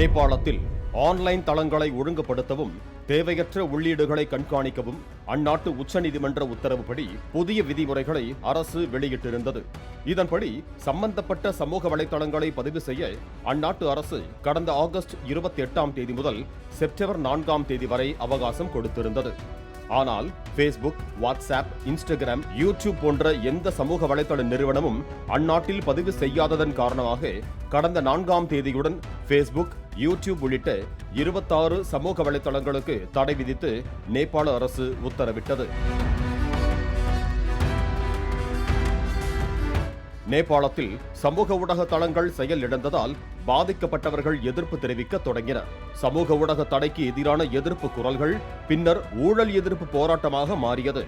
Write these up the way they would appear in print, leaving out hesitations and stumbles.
நேபாளத்தில் ஆன்லைன் தளங்களை ஒழுங்குபடுத்தவும் தேவையற்ற உள்ளீடுகளை கண்காணிக்கவும் அந்நாட்டு உச்சநீதிமன்ற உத்தரவுப்படி புதிய விதிமுறைகளை அரசு வெளியிட்டிருந்தது. இதன்படி சம்பந்தப்பட்ட சமூக வலைதளங்களை பதிவு செய்ய அந்நாட்டு அரசு கடந்த ஆகஸ்ட் 28ஆம் தேதி முதல் செப்டம்பர் 4ஆம் தேதி வரை அவகாசம் கொடுத்திருந்தது. ஆனால் ஃபேஸ்புக், வாட்ஸ்அப், இன்ஸ்டாகிராம், யூடியூப் போன்ற எந்த சமூக வலைதள நிறுவனமும் அந்நாட்டில் பதிவு செய்யாததன் காரணமாக கடந்த 4ஆம் தேதியுடன் ஃபேஸ்புக், யூடியூப் உள்ளிட்ட 26 சமூக வலைதளங்களுக்கு தடை விதித்து நேபாள அரசு உத்தரவிட்டது. நேபாளத்தில் சமூக ஊடக தளங்கள் செயலிழந்ததால் பாதிக்கப்பட்டவர்கள் எதிர்ப்பு தெரிவிக்க தொடங்கினர். சமூக ஊடக தடைக்கு எதிரான எதிர்ப்பு குரல்கள் பின்னர் ஊழல் எதிர்ப்பு போராட்டமாக மாறியது.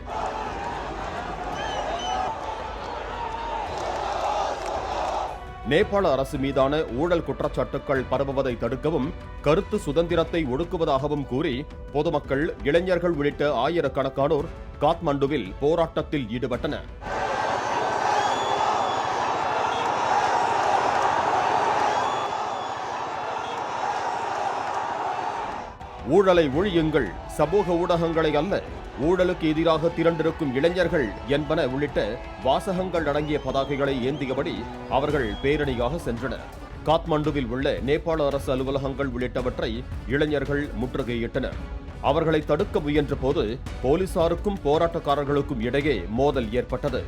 நேபாள அரசு மீதான ஊழல் குற்றச்சாட்டுகள் பரவுவதை தடுக்கவும் கருத்து சுதந்திரத்தை ஒடுக்குவதாகவும் கூறி பொதுமக்கள், இளைஞர்கள் உள்ளிட்ட ஆயிரக்கணக்கானோர் காத்மண்டுவில் போராட்டத்தில் ஈடுபட்டனர். ஊழலை ஒழியுங்கள், சமூக ஊடகங்களை அல்ல, ஊழலுக்கு எதிராக திரண்டிருக்கும் இளைஞர்கள் என்பன உள்ளிட்ட வாசகங்கள் அடங்கிய பதாகைகளை ஏந்தியபடி அவர்கள் பேரணியாக சென்றனர். காத்மண்டுவில் உள்ள நேபாள அரசு அலுவலகங்கள் உள்ளிட்டவற்றை இளைஞர்கள் முற்றுகையிட்டனர். அவர்களை தடுக்க முயன்ற போது போலீசாருக்கும் போராட்டக்காரர்களுக்கும் இடையே மோதல் ஏற்பட்டது.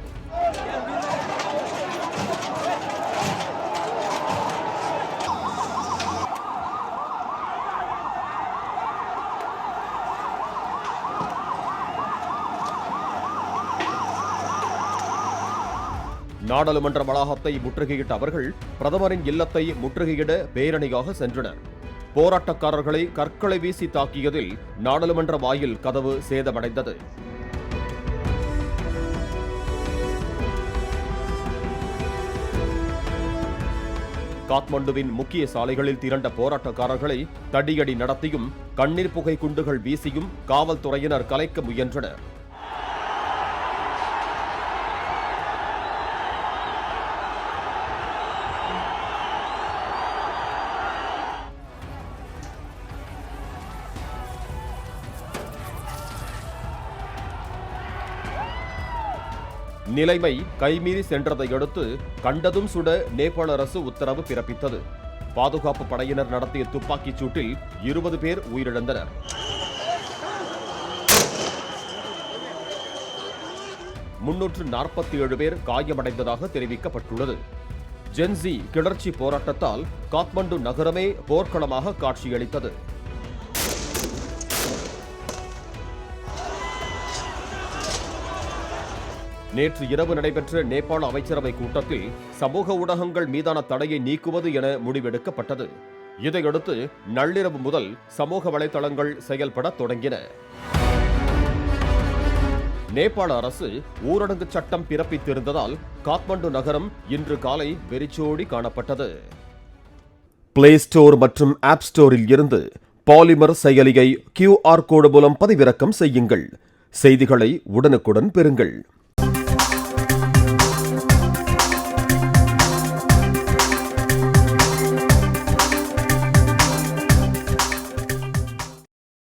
நாடாளுமன்ற வளாகத்தை முற்றுகையிட்ட அவர்கள் பிரதமரின் இல்லத்தை முற்றுகையிட பேரணியாக சென்றனர். போராட்டக்காரர்களை கற்களை வீசி தாக்கியதில் நாடாளுமன்ற வாயில் கதவு சேதமடைந்தது. காத்மண்டுவின் முக்கிய சாலைகளில் திரண்ட போராட்டக்காரர்களை தடியடி நடத்தியும் கண்ணீர் புகை குண்டுகள் வீசியும் காவல்துறையினர் கலைக்க முயன்றனர். நிலைமை கைமீறி சென்றதை அடுத்து கண்டதும் சுட நேபாள அரசு உத்தரவு பிறப்பித்தது. பாதுகாப்பு படையினர் நடத்திய துப்பாக்கிச் சூட்டில் 20 பேர் உயிரிழந்தனர். (347 பேர் காயமடைந்ததாக தெரிவிக்கப்பட்டுள்ளது. ஜென்சி கிளர்ச்சி போராட்டத்தால் காத்மண்டு நகரமே போர்க்களமாக காட்சியளித்தது. நேற்று இரவு நடைபெற்ற நேபாள அமைச்சரவை கூட்டத்தில் சமூக ஊடகங்கள் மீதான தடையை நீக்குவது என முடிவெடுக்கப்பட்டது. இதையடுத்து நள்ளிரவு முதல் சமூக வலைதளங்கள் செயல்பட தொடங்கின. நேபாள அரசு ஊரடங்கு சட்டம் பிறப்பித்திருந்ததால் காத்மண்டு நகரம் இன்று காலை வெறிச்சோடி காணப்பட்டது. பிளே ஸ்டோர் மற்றும் ஆப் ஸ்டோரில் இருந்து பாலிமர் செயலியை QR கோடு மூலம் பதிவிறக்கம் செய்யுங்கள். செய்திகளை உடனுக்குடன் பெறுங்கள்.